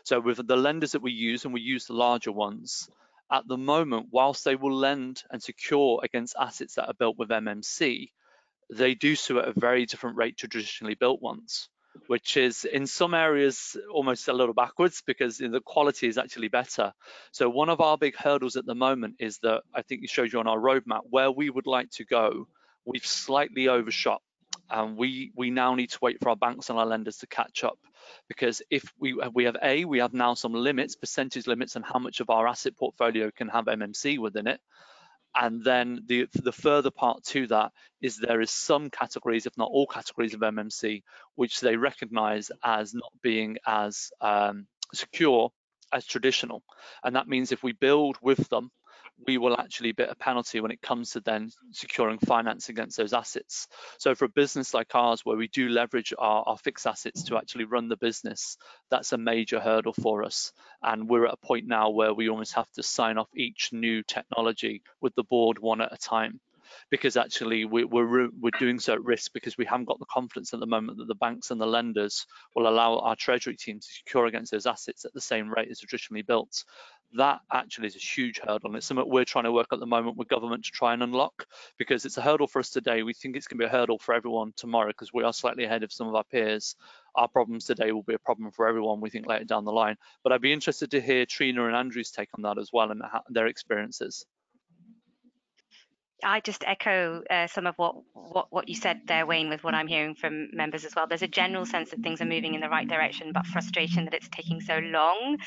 Speaker 4: So with the lenders that we use, and we use the larger ones, at the moment, whilst they will lend and secure against assets that are built with MMC, they do so at a very different rate to traditionally built ones, which is in some areas almost a little backwards because the quality is actually better. So one of our big hurdles at the moment is that, I think it shows you on our roadmap, where we would like to go, we've slightly overshot. And we now need to wait for our banks and our lenders to catch up, because if we have now some limits, percentage limits on how much of our asset portfolio can have MMC within it. And then the further part to that is there is some categories, if not all categories of MMC, which they recognize as not being as secure as traditional. And that means if we build with them, we will actually get a penalty when it comes to then securing finance against those assets. So for a business like ours, where we do leverage our fixed assets to actually run the business, that's a major hurdle for us. And we're at a point now where we almost have to sign off each new technology with the board one at a time, because actually we're doing so at risk, because we haven't got the confidence at the moment that the banks and the lenders will allow our treasury team to secure against those assets at the same rate as traditionally built. That actually is a huge hurdle, and it's something we're trying to work at the moment with government to try and unlock, because it's a hurdle for us today. We think it's going to be a hurdle for everyone tomorrow, because we are slightly ahead of some of our peers. Our problems today will be a problem for everyone, we think, later down the line. But I'd be interested to hear Trina and Andrew's take on that as well, and their experiences.
Speaker 3: I just echo some of what you said there, Wayne, with what I'm hearing from members as well. There's a general sense that things are moving in the right direction, but frustration that it's taking so long.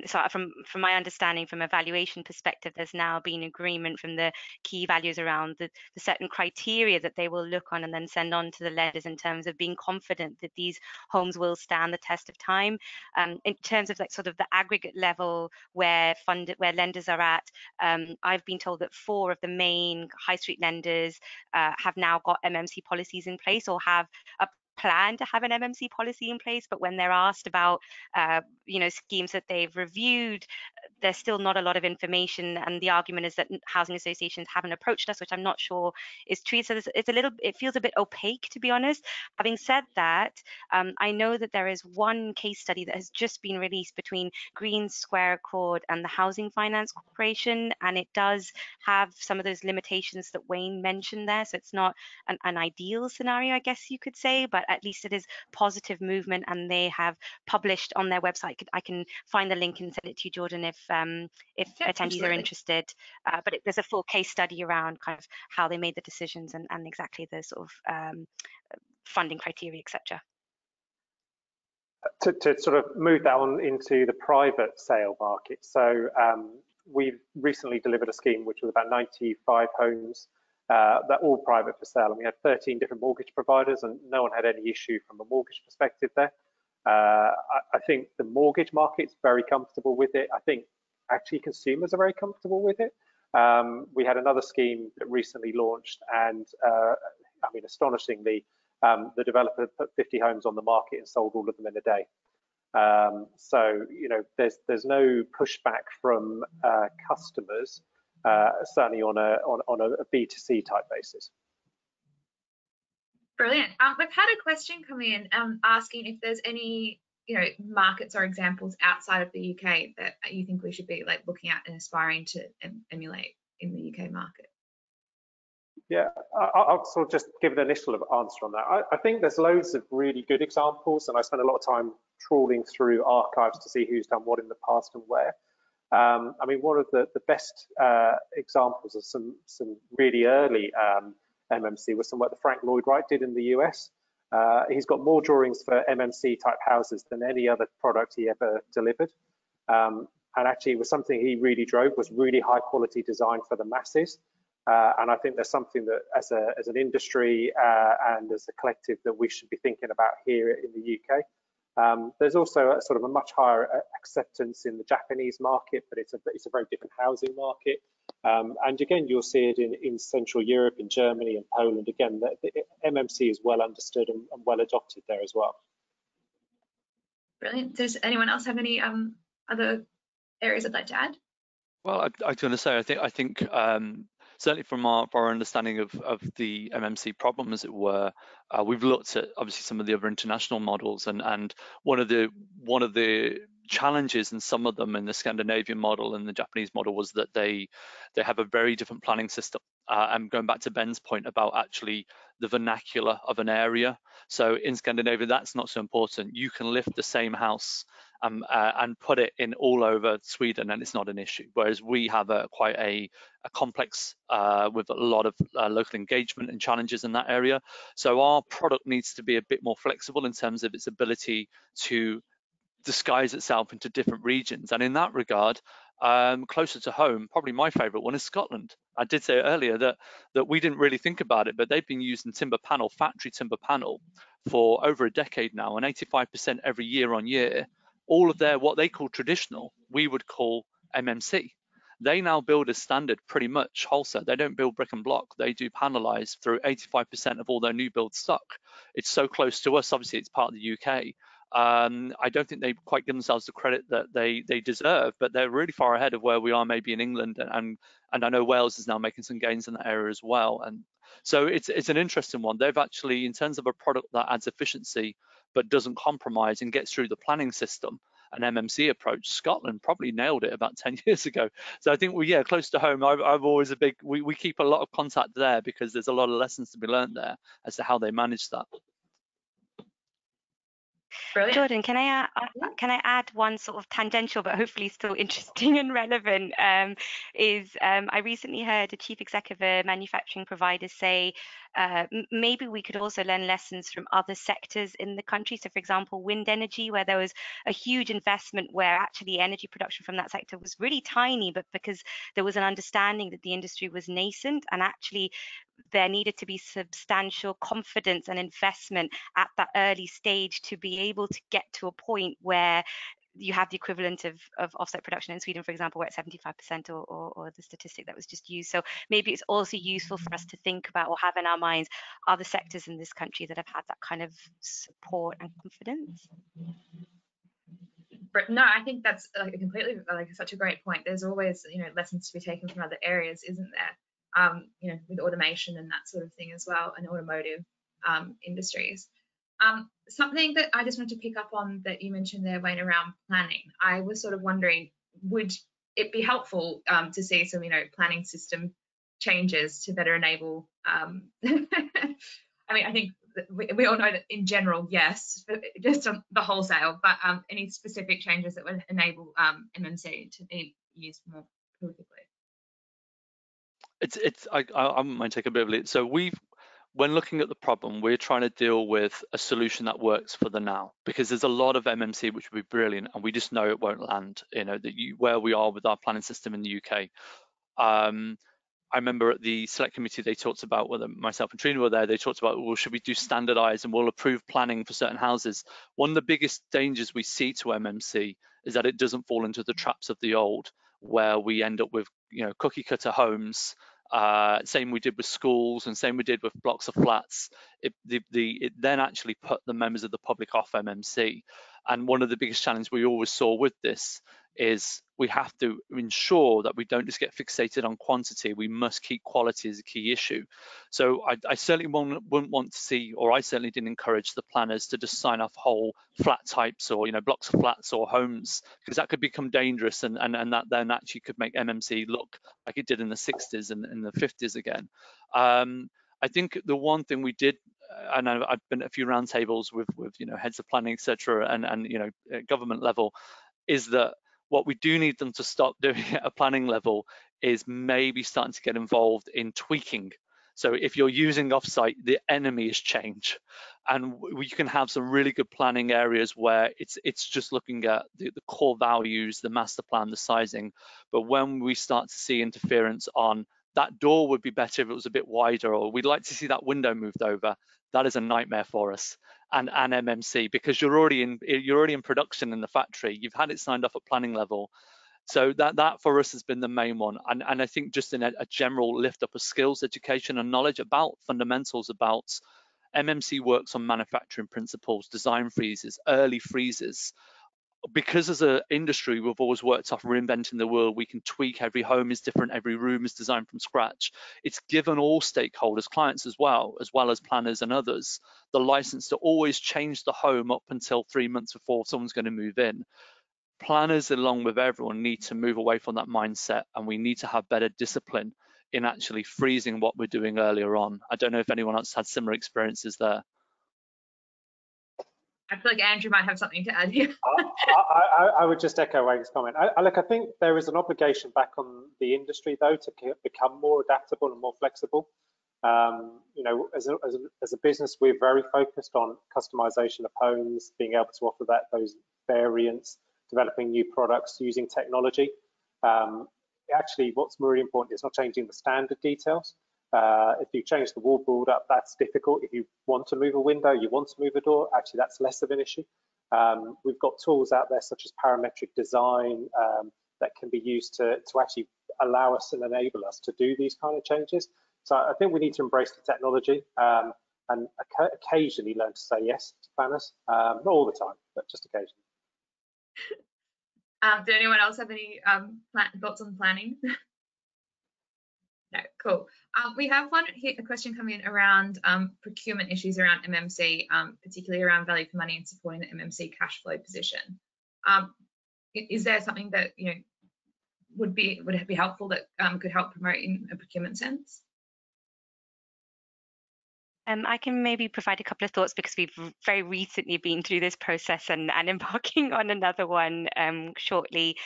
Speaker 3: So from my understanding, from a valuation perspective, there's now been agreement from the key values around the certain criteria that they will look on and then send on to the lenders in terms of being confident that these homes will stand the test of time. In terms of like sort of the aggregate level where lenders are at, I've been told that 4 of the main high street lenders have now got MMC policies in place or have a plan to have an MMC policy in place, but when they're asked about schemes that they've reviewed, there's still not a lot of information, and the argument is that housing associations haven't approached us, which I'm not sure is true. So it feels a bit opaque, to be honest. Having said that, I know that there is one case study that has just been released between Green Square Accord and the Housing Finance Corporation, and it does have some of those limitations that Wayne mentioned there. So it's not an ideal scenario, I guess you could say, but at least it is positive movement, and they have published on their website. I can find the link and send it to you, Jordan, if attendees are interested. But there's a full case study around kind of how they made the decisions and exactly the sort of funding criteria, etc.
Speaker 2: To sort of move that on into the private sale market. So we've recently delivered a scheme which was about 95 homes that all private for sale, and we had 13 different mortgage providers, and no one had any issue from a mortgage perspective there. I think the mortgage market's very comfortable with it. I think actually consumers are very comfortable with it. We had another scheme that recently launched, and I mean, astonishingly, the developer put 50 homes on the market and sold all of them in a day. So there's no pushback from customers, certainly on a B2C type basis.
Speaker 1: Brilliant. We've had a question come in asking if there's any markets or examples outside of the UK that you think we should be like looking at and aspiring to emulate in the UK market.
Speaker 2: Yeah, I'll sort of just give an initial answer on that. I think there's loads of really good examples, and I spend a lot of time trawling through archives to see who's done what in the past and where. I mean, one of the best examples of some really early MMC was some work that Frank Lloyd Wright did in the US. He's got more drawings for MMC type houses than any other product he ever delivered. And actually it was something he really drove, was really high quality design for the masses. And I think there's something that as an industry and as a collective that we should be thinking about here in the UK. There's also a sort of a much higher acceptance in the Japanese market, but it's a very different housing market. And again, you'll see it in Central Europe, in Germany and Poland. Again, the MMC is well understood and well adopted there as well.
Speaker 1: Brilliant. Does anyone else have any other areas they'd like to add?
Speaker 4: Well, I was going to say, I think certainly from our understanding of the MMC problem, as it were, we've looked at obviously some of the other international models, and one of the challenges in some of them in the Scandinavian model and the Japanese model was that they have a very different planning system. And going back to Ben's point about actually the vernacular of an area. So in Scandinavia, that's not so important. You can lift the same house and put it in all over Sweden, and it's not an issue. Whereas we have quite a complex with a lot of local engagement and challenges in that area. So our product needs to be a bit more flexible in terms of its ability to disguise itself into different regions. And in that regard, closer to home, probably my favorite one is Scotland. I did say earlier that we didn't really think about it, but they've been using timber panel, factory timber panel, for over a decade now, and 85% every year on year. All of their what they call traditional, we would call MMC. They now build as standard pretty much wholesale. They don't build brick and block. They do panelize through 85% of all their new build stock. It's so close to us. Obviously, it's part of the UK. I don't think they quite give themselves the credit that they deserve, but they're really far ahead of where we are maybe in England, and I know Wales is now making some gains in that area as well. And so it's an interesting one. They've actually, in terms of a product that adds efficiency but doesn't compromise and gets through the planning system, an MMC approach, Scotland probably nailed it about 10 years ago. So I think close to home, I've always we keep a lot of contact there because there's a lot of lessons to be learned there as to how they manage that.
Speaker 1: Brilliant.
Speaker 3: Jordan, can I add one sort of tangential but hopefully still interesting and relevant? I recently heard a chief executive of a manufacturing provider say maybe we could also learn lessons from other sectors in the country. So, for example, wind energy, where there was a huge investment where actually energy production from that sector was really tiny, but because there was an understanding that the industry was nascent and actually there needed to be substantial confidence and investment at that early stage to be able to get to a point where you have the equivalent of offset production in Sweden, for example, where it's 75% or the statistic that was just used. So maybe it's also useful for us to think about or have in our minds other sectors in this country that have had that kind of support and confidence.
Speaker 1: No, I think that's completely such a great point. There's always lessons to be taken from other areas, isn't there? With automation and that sort of thing as well, and automotive industries. Something that I just want to pick up on that you mentioned there, Wayne, around planning. I was sort of wondering, would it be helpful to see some planning system changes to better enable? I mean, I think we all know that in general, yes, just on the wholesale, but any specific changes that would enable MMC to be used more prolifically?
Speaker 4: I wouldn't mind taking a bit of it. So when looking at the problem, we're trying to deal with a solution that works for the now, because there's a lot of MMC which would be brilliant, and we just know it won't land. Where we are with our planning system in the UK. I remember at the select committee, they talked about, whether myself and Trina were there, they talked about, well, should we do standardized and we'll approve planning for certain houses? One of the biggest dangers we see to MMC is that it doesn't fall into the traps of the old, where we end up with cookie cutter homes. Same we did with schools, and same we did with blocks of flats. It then actually put the members of the public off MMC. And one of the biggest challenges we always saw with this is we have to ensure that we don't just get fixated on quantity. We must keep quality as a key issue. So I certainly wouldn't want to see, or I certainly didn't encourage the planners to just sign off whole flat types or blocks of flats or homes, because that could become dangerous, and that then actually could make MMC look like it did in the 60s and in the 50s again. I think the one thing we did, and I've been at a few roundtables with heads of planning, etc., and government level, is that what we do need them to stop doing at a planning level is maybe starting to get involved in tweaking. So if you're using offsite, the enemy is change, and we can have some really good planning areas where it's just looking at the core values, the master plan, the sizing. But when we start to see interference on that door would be better if it was a bit wider, or we'd like to see that window moved over, that is a nightmare for us and MMC, because you're already in production in the factory. You've had it signed off at planning level. So that for us has been the main one. And I think just in a general lift up of skills, education and knowledge about fundamentals about MMC works on manufacturing principles, design freezes, early freezes. Because as an industry, we've always worked off reinventing the wheel. We can tweak, every home is different, every room is designed from scratch. It's given all stakeholders, clients as well as planners and others, the license to always change the home up until 3 months before someone's going to move in. Planners, along with everyone, need to move away from that mindset, and we need to have better discipline in actually freezing what we're doing earlier on. I don't know if anyone else had similar experiences there.
Speaker 1: I feel like Andrew might have something to add here.
Speaker 2: I would just echo Wayne's comment. I think there is an obligation back on the industry, though, to become more adaptable and more flexible. As a business, we're very focused on customization of homes, being able to offer those variants, developing new products, using technology. Actually, what's really important is not changing the standard details. If you change the wall build up, that's difficult. If you want to move a window, you want to move a door, actually that's less of an issue. We've got tools out there such as parametric design that can be used to actually allow us and enable us to do these kind of changes. So I think we need to embrace the technology and occasionally learn to say yes to planners. Not all the time, but just occasionally.
Speaker 1: Did anyone else have any thoughts on planning? No, cool. We have a question coming in around procurement issues around MMC, particularly around value for money and supporting the MMC cash flow position. Is there something that would it be helpful that could help promote in a procurement sense?
Speaker 3: I can maybe provide a couple of thoughts because we've very recently been through this process and embarking on another one shortly.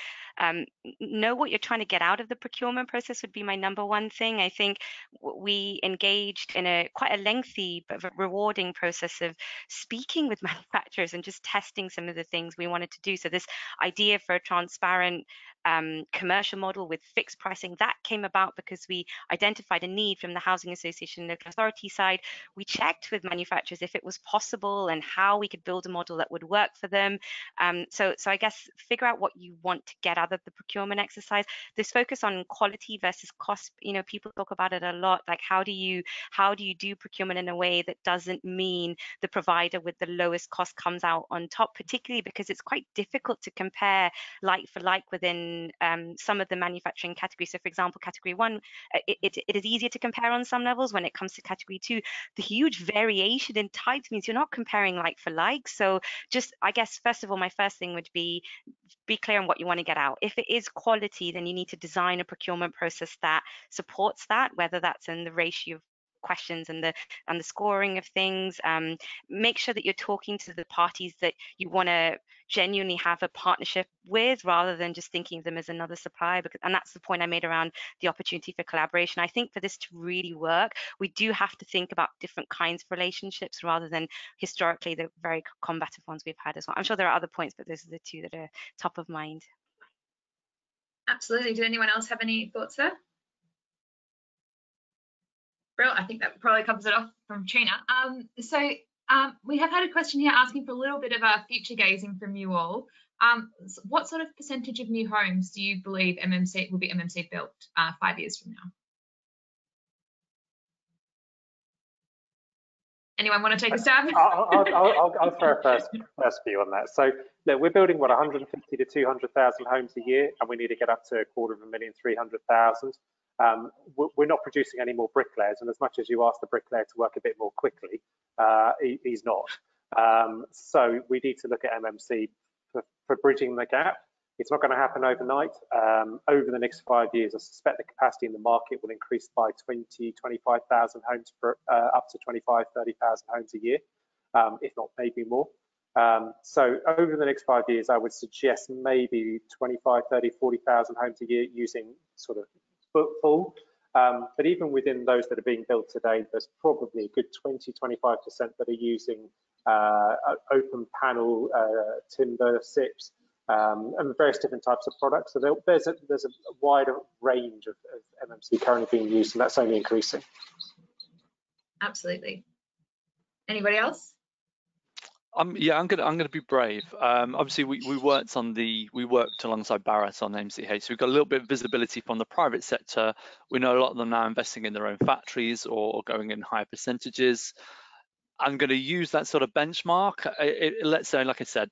Speaker 3: Know what you're trying to get out of the procurement process would be my number one thing. I think we engaged in quite a lengthy but rewarding process of speaking with manufacturers and just testing some of the things we wanted to do. So this idea for a transparent commercial model with fixed pricing, that came about because we identified a need from the Housing Association and Local Authority side. We checked with manufacturers if it was possible and how we could build a model that would work for them. So I guess figure out what you want to get out of the procurement exercise. This focus on quality versus cost, people talk about it a lot. Like how do you do procurement in a way that doesn't mean the provider with the lowest cost comes out on top, particularly because it's quite difficult to compare like for like within some of the manufacturing categories. So for example, category 1, it is easier to compare on some levels. When it comes to category 2, the huge variation in types means you're not comparing like for like. So just, I guess, first of all, my first thing would be clear on what you want to get out. If it is quality, then you need to design a procurement process that supports that, whether that's in the ratio of questions and the scoring of things. Make sure that you're talking to the parties that you want to genuinely have a partnership with, rather than just thinking of them as another supplier. And that's the point I made around the opportunity for collaboration. I think for this to really work, we do have to think about different kinds of relationships rather than historically the very combative ones we've had as well. I'm sure there are other points, but those are the two that are top of mind.
Speaker 1: Absolutely. Did anyone else have any thoughts there? Brill, I think that probably covers it off from Trina. We have had a question here asking for a little bit of future gazing from you all. What sort of percentage of new homes do you believe will be MMC built 5 years from now? Anyone want to take a stab?
Speaker 2: I'll throw a first view on that. So look, we're building 150 to 200,000 homes a year, and we need to get up to 250,000, 300,000. We're not producing any more bricklayers, and as much as you ask the bricklayer to work a bit more quickly, he's not. So we need to look at MMC for bridging the gap. It's not going to happen overnight. Over the next 5 years, I suspect the capacity in the market will increase by 20, 25,000 homes per, up to 25, 30,000 homes a year, if not maybe more. So over the next 5 years, I would suggest maybe 25, 30, 40,000 homes a year using sort of full. But even within those that are being built today, there's probably a good 20, 25% that are using open panel, timber, SIPs, and various different types of products. So there's a wider range of MMC currently being used, and that's only increasing.
Speaker 1: Absolutely. Anybody else?
Speaker 4: Yeah, I'm gonna be brave. Obviously, we worked alongside Barrett on MCH, so we've got a little bit of visibility from the private sector. We know a lot of them now investing in their own factories or going in higher percentages. I'm going to use that sort of benchmark. Let's say, like I said,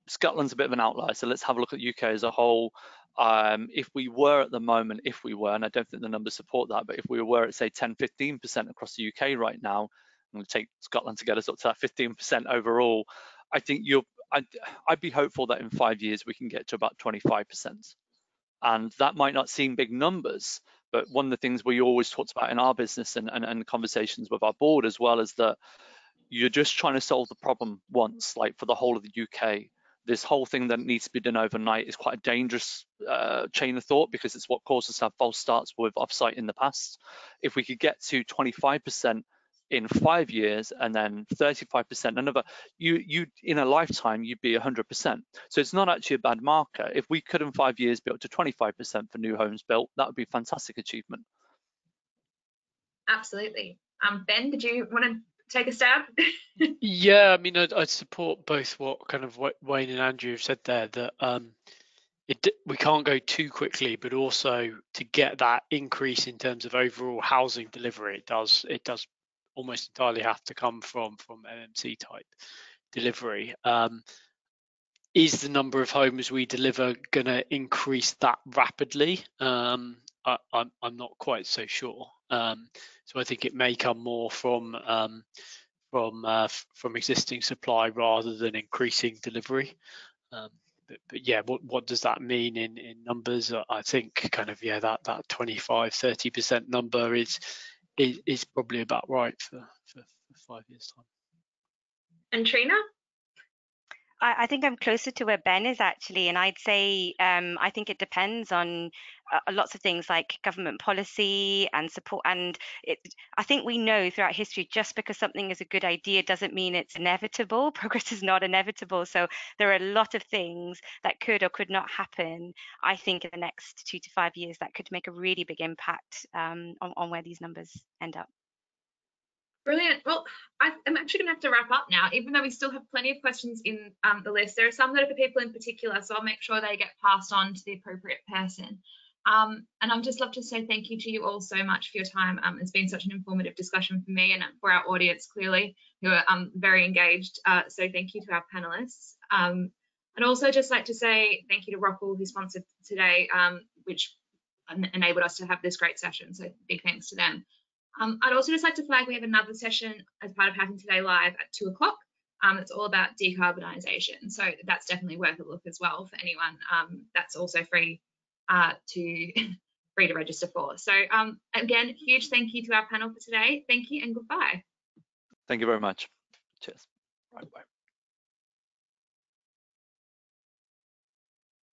Speaker 4: Scotland's a bit of an outlier, so let's have a look at the UK as a whole. If we were at the moment, and I don't think the numbers support that, but if we were at say 10-15% across the UK right now, and we take Scotland to get us up to that 15% overall, I think I'd be hopeful that in 5 years we can get to about 25%. And that might not seem big numbers, but one of the things we always talked about in our business and conversations with our board as well is that you're just trying to solve the problem once, like for the whole of the UK. This whole thing that needs to be done overnight is quite a dangerous chain of thought, because it's what caused us to have false starts with offsite in the past. If we could get to 25% in 5 years and then 35% another, you in a lifetime you'd be 100%. So it's not actually a bad marker. If we could in 5 years be up to 25% for new homes built, that would be a fantastic achievement.
Speaker 1: Absolutely. Ben, did you want to take a stab?
Speaker 5: Yeah, I mean, I'd support both what kind of Wayne and Andrew have said there, that we can't go too quickly, but also to get that increase in terms of overall housing delivery, it does almost entirely have to come from MMC type delivery. Is the number of homes we deliver going to increase that rapidly? I'm not quite so sure. So I think it may come more from existing supply rather than increasing delivery. But yeah, what does that mean in numbers? I think kind of, yeah, that 25-30% number is probably about right for 5 years' time.
Speaker 1: And Trina?
Speaker 3: I think I'm closer to where Ben is actually, and I'd say I think it depends on lots of things like government policy and support. And I think we know throughout history, just because something is a good idea doesn't mean it's inevitable. Progress is not inevitable. So there are a lot of things that could or could not happen, I think, in the next 2 to 5 years that could make a really big impact on where these numbers end up.
Speaker 1: Brilliant. Well, I'm actually going to have to wrap up now, even though we still have plenty of questions in the list. There are some that are for people in particular, so I'll make sure they get passed on to the appropriate person. And I'd just love to say thank you to you all so much for your time. It's been such an informative discussion for me and for our audience, clearly, who are very engaged. So thank you to our panelists. I'd also just like to say thank you to Rockall, who sponsored today, which enabled us to have this great session. So big thanks to them. I'd also just like to flag we have another session as part of Housing Today Live at 2 o'clock. It's all about decarbonisation. So that's definitely worth a look as well for anyone. That's also free to register for. So again, huge thank you to our panel for today. Thank you and goodbye.
Speaker 4: Thank you very much. Cheers. Bye-bye.